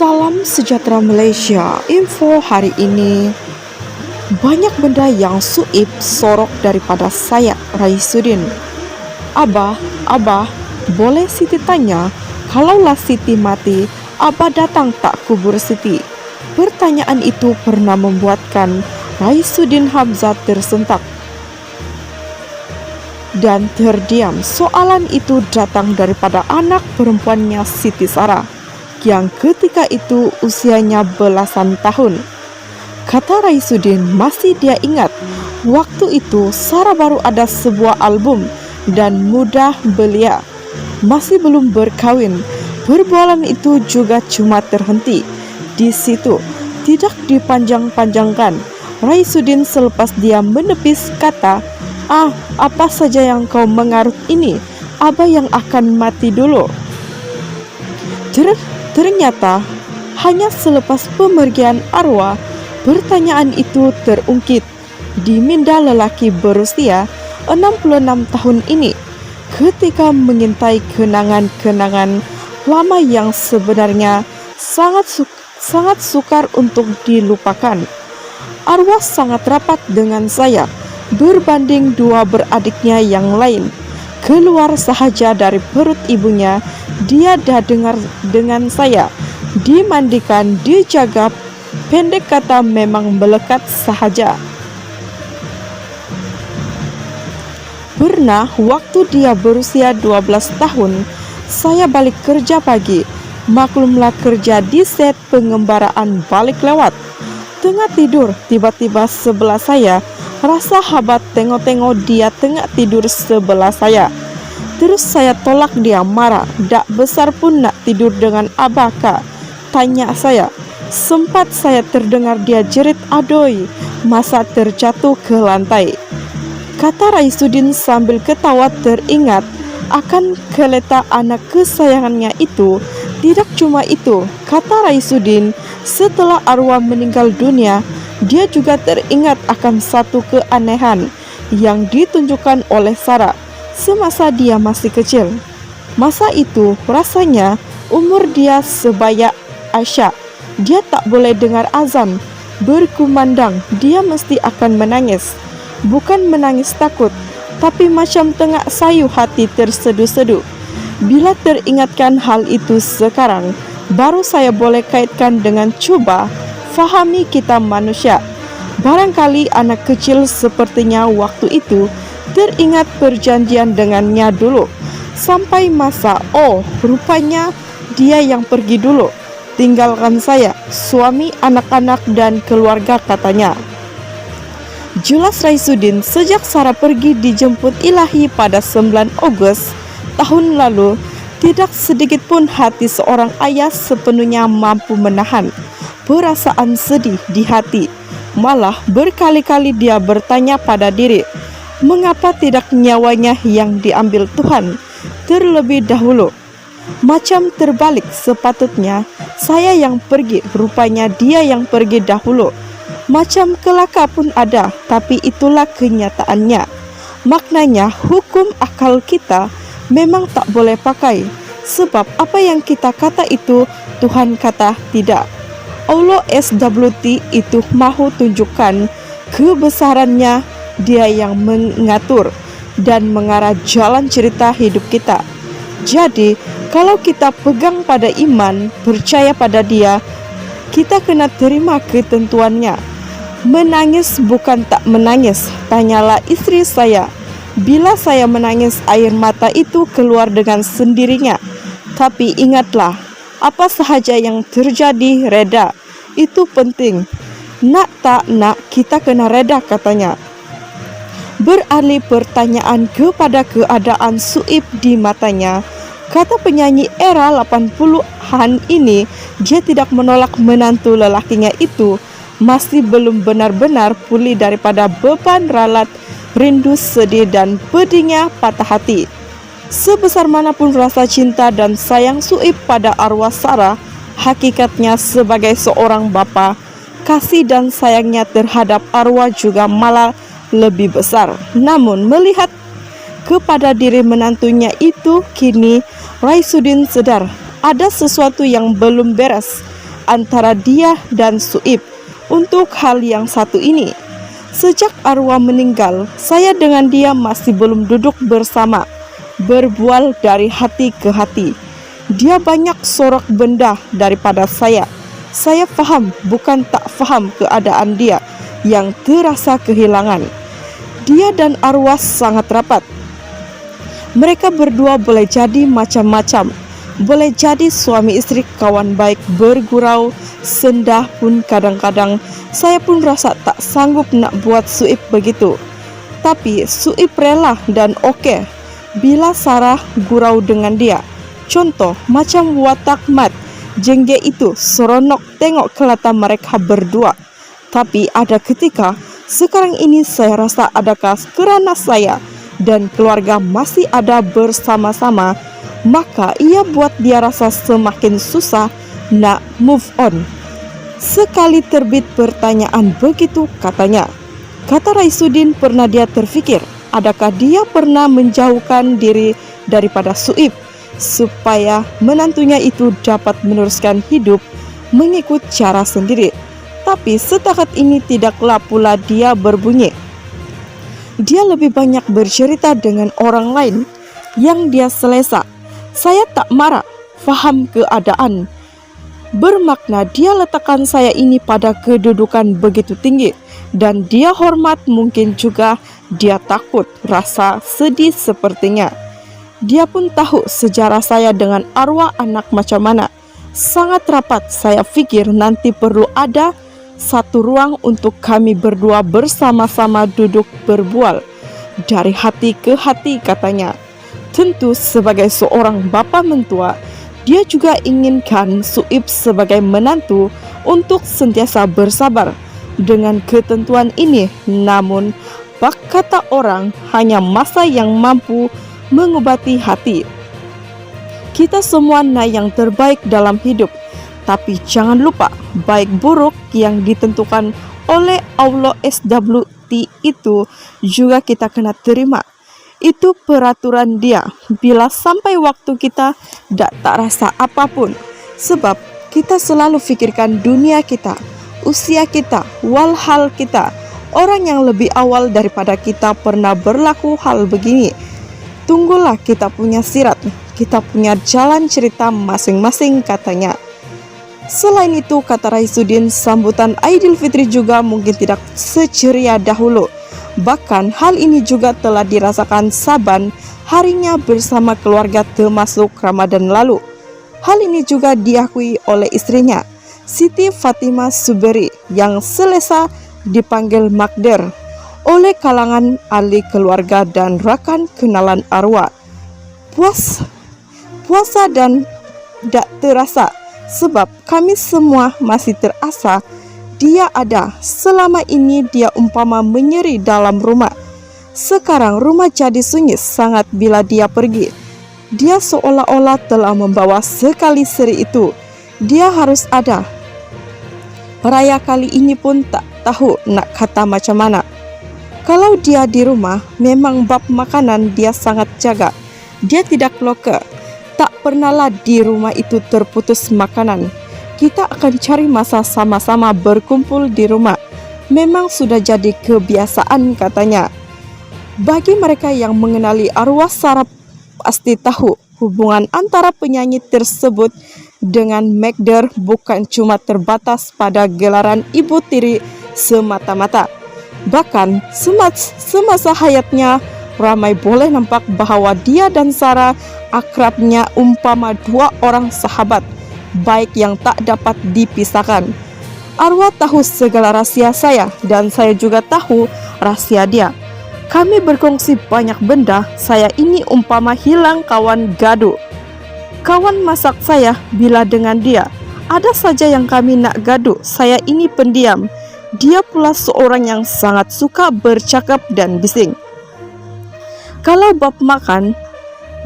Salam sejahtera Malaysia. Info hari ini, banyak benda yang suib sorok daripada saya, Raisuddin. Abah, boleh Siti tanya, kalaulah Siti mati, Abah datang tak kubur Siti? Pertanyaan itu pernah membuatkan Raisuddin Hamzah tersentak dan terdiam. Soalan itu datang daripada anak perempuannya Siti Sarah, yang ketika itu usianya belasan tahun. Kata Raisuddin, masih dia ingat, waktu itu Sarah baru ada sebuah album dan mudah belia, masih belum berkawin. Perbualan itu juga cuma terhenti di situ, tidak dipanjang-panjangkan. Raisuddin selepas dia menepis kata, apa saja yang kau mengarut ini, Abah yang akan mati dulu. Ternyata hanya selepas pemergian arwah, pertanyaan itu terungkit di minda lelaki berusia 66 tahun ini ketika mengintai kenangan-kenangan lama yang sebenarnya sangat sukar untuk dilupakan. Arwah sangat rapat dengan saya berbanding dua beradiknya yang lain. Keluar sahaja dari perut ibunya, dia dah dengar dengan saya, dimandikan, dijaga, pendek kata memang melekat sahaja. Pernah waktu dia berusia 12 tahun, saya balik kerja pagi. Maklumlah kerja di set pengembaraan balik lewat. Tengah tidur, tiba-tiba sebelah saya rasa habat tengok-tengok dia tengah tidur sebelah saya. Terus saya tolak dia marah. Dak besar pun nak tidur dengan Abah kah? Tanya saya. Sempat saya terdengar dia jerit adoi masa terjatuh ke lantai. Kata Raisuddin sambil ketawa teringat akan keleta anak kesayangannya itu. Tidak cuma itu, kata Raisuddin, setelah arwah meninggal dunia, dia juga teringat akan satu keanehan yang ditunjukkan oleh Sarah semasa dia masih kecil. Masa itu rasanya umur dia sebaya Aisyah. Dia tak boleh dengar azan berkumandang, dia mesti akan menangis. Bukan menangis takut, tapi macam tengah sayu hati terseduh-seduh. Bila teringatkan hal itu sekarang, baru saya boleh kaitkan dengan coba fahami kita manusia. Barangkali anak kecil sepertinya waktu itu teringat perjanjian dengannya dulu. Sampai masa, rupanya dia yang pergi dulu. Tinggalkan saya, suami, anak-anak, dan keluarga, katanya. Jelas Raisuddin, sejak Sarah pergi dijemput Ilahi pada 9 Ogos tahun lalu, tidak sedikit pun hati seorang ayah sepenuhnya mampu menahan perasaan sedih di hati. Malah berkali-kali dia bertanya pada diri, mengapa tidak nyawanya yang diambil Tuhan terlebih dahulu? Macam terbalik, sepatutnya saya yang pergi, rupanya dia yang pergi dahulu. Macam kelaka pun ada, tapi itulah kenyataannya. Maknanya hukum akal kita memang tak boleh pakai, sebab apa yang kita kata itu Tuhan kata tidak. Allah SWT itu mahu tunjukkan kebesarannya, dia yang mengatur dan mengarah jalan cerita hidup kita. Jadi kalau kita pegang pada iman, percaya pada dia, kita kena terima ketentuannya. Menangis bukan tak menangis, tanyalah istri saya. Bila saya menangis, air mata itu keluar dengan sendirinya. Tapi ingatlah, apa sahaja yang terjadi reda, itu penting. Nak tak nak, kita kena reda, katanya. Beralih pertanyaan kepada keadaan suib di matanya, kata penyanyi era 80-an ini, dia tidak menolak menantu lelakinya itu masih belum benar-benar pulih daripada beban ralat rindu, sedih, dan pedihnya patah hati. Sebesar manapun rasa cinta dan sayang suib pada arwah Sarah, hakikatnya sebagai seorang bapa, kasih dan sayangnya terhadap arwah juga malah lebih besar. Namun melihat kepada diri menantunya itu, kini Raisuddin sadar ada sesuatu yang belum beres. antara dia dan Suib untuk hal yang satu ini. Sejak arwah meninggal, saya dengan dia masih belum duduk bersama, berbual dari hati ke hati. Dia banyak sorok benda daripada saya. Saya faham, bukan tak faham keadaan dia yang terasa kehilangan. Dia dan arwah sangat rapat. Mereka berdua boleh jadi macam-macam. Boleh jadi suami istri, kawan baik, bergurau, sendah pun kadang-kadang. Saya pun rasa tak sanggup nak buat Suib begitu. Tapi Suib rela dan oke bila Sarah gurau dengan dia. Contoh macam watak Mat jengge itu seronok tengok kelata mereka berdua. Tapi ada ketika sekarang ini saya rasa adakah kerana saya dan keluarga masih ada bersama-sama, maka ia buat dia rasa semakin susah nak move on. Sekali terbit pertanyaan begitu katanya. Kata Raisuddin, pernah dia terfikir adakah dia pernah menjauhkan diri daripada Suib supaya menantunya itu dapat meneruskan hidup mengikut cara sendiri. Tapi setakat ini tidaklah pula dia berbunyi. Dia lebih banyak bercerita dengan orang lain yang dia selesa. Saya tak marah, faham keadaan. Bermakna dia letakkan saya ini pada kedudukan begitu tinggi, dan dia hormat, mungkin juga dia takut, rasa sedih sepertinya. Dia pun tahu sejarah saya dengan arwah anak macam mana. Sangat rapat, saya fikir nanti perlu ada satu ruang untuk kami berdua bersama-sama duduk berbual. Dari hati ke hati katanya. Tentu sebagai seorang bapa mentua, dia juga inginkan Suib sebagai menantu untuk sentiasa bersabar dengan ketentuan ini. Namun, bak kata orang, hanya masa yang mampu mengobati hati. Kita semua nak yang terbaik dalam hidup, tapi jangan lupa baik buruk yang ditentukan oleh Allah SWT itu juga kita kena terima. Itu peraturan dia. Bila sampai waktu kita tak rasa apapun, sebab kita selalu fikirkan dunia kita, usia kita, walhal kita. Orang yang lebih awal daripada kita pernah berlaku hal begini. Tunggulah kita punya sirat, kita punya jalan cerita masing-masing katanya. Selain itu, kata Raisuddin, sambutan Aidilfitri juga mungkin tidak seceria dahulu. Bahkan hal ini juga telah dirasakan Saban harinya bersama keluarga termasuk Ramadan lalu. Hal ini juga diakui oleh istrinya, Siti Fatimah Suberi, yang selesa dipanggil Makder oleh kalangan ahli keluarga dan rakan kenalan arwah. Puasa dan tak terasa, sebab kami semua masih terasa dia ada. Selama ini dia umpama menyeri dalam rumah. Sekarang rumah jadi sunyi sangat bila dia pergi. Dia seolah-olah telah membawa sekali seri itu. Dia harus ada. Raya kali ini pun tak tahu nak kata macam mana. Kalau dia di rumah, memang bab makanan dia sangat jaga. Dia tidak loker. Tak pernahlah di rumah itu terputus makanan. Kita akan cari masa sama-sama berkumpul di rumah. Memang sudah jadi kebiasaan katanya. Bagi mereka yang mengenali arwah Sarah pasti tahu hubungan antara penyanyi tersebut dengan Makder bukan cuma terbatas pada gelaran ibu tiri semata-mata. Bahkan semasa hayatnya ramai boleh nampak bahwa dia dan Sarah akrabnya umpama dua orang sahabat baik yang tak dapat dipisahkan. Arwah tahu segala rahasia saya dan saya juga tahu rahasia dia. Kami berkongsi banyak benda. Saya ini umpama hilang kawan gaduh. Kawan masak saya bila dengan dia. Ada saja yang kami nak gaduh. Saya ini pendiam. Dia pula seorang yang sangat suka bercakap dan bising. Kalau bab makan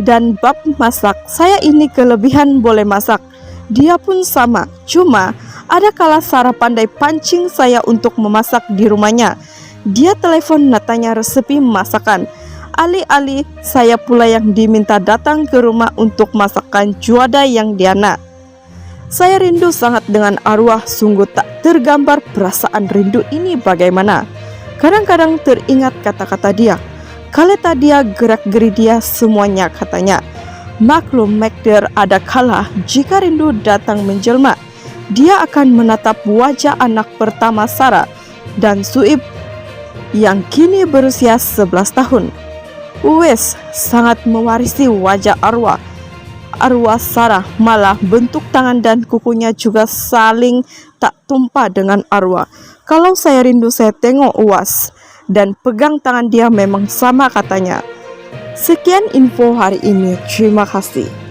dan bab masak, saya ini kelebihan boleh masak. Dia pun sama, cuma ada kala Sarah pandai pancing saya untuk memasak di rumahnya. Dia telepon nak tanya resepi masakan. Alih-alih saya pula yang diminta datang ke rumah untuk masakan juada yang dia nak. Saya rindu sangat dengan arwah, sungguh tak tergambar perasaan rindu ini bagaimana. Kadang-kadang teringat kata-kata dia. Kaleta dia, gerak-geri dia, semuanya katanya. Maklum Magdir ada kala jika rindu datang menjelma, dia akan menatap wajah anak pertama Sarah dan Suib yang kini berusia 11 tahun. Uwais sangat mewarisi wajah arwah Sarah, malah bentuk tangan dan kukunya juga saling tak tumpah dengan arwah. Kalau saya rindu saya tengok Uwas dan pegang tangan dia memang sama katanya. Sekian info hari ini, terima kasih.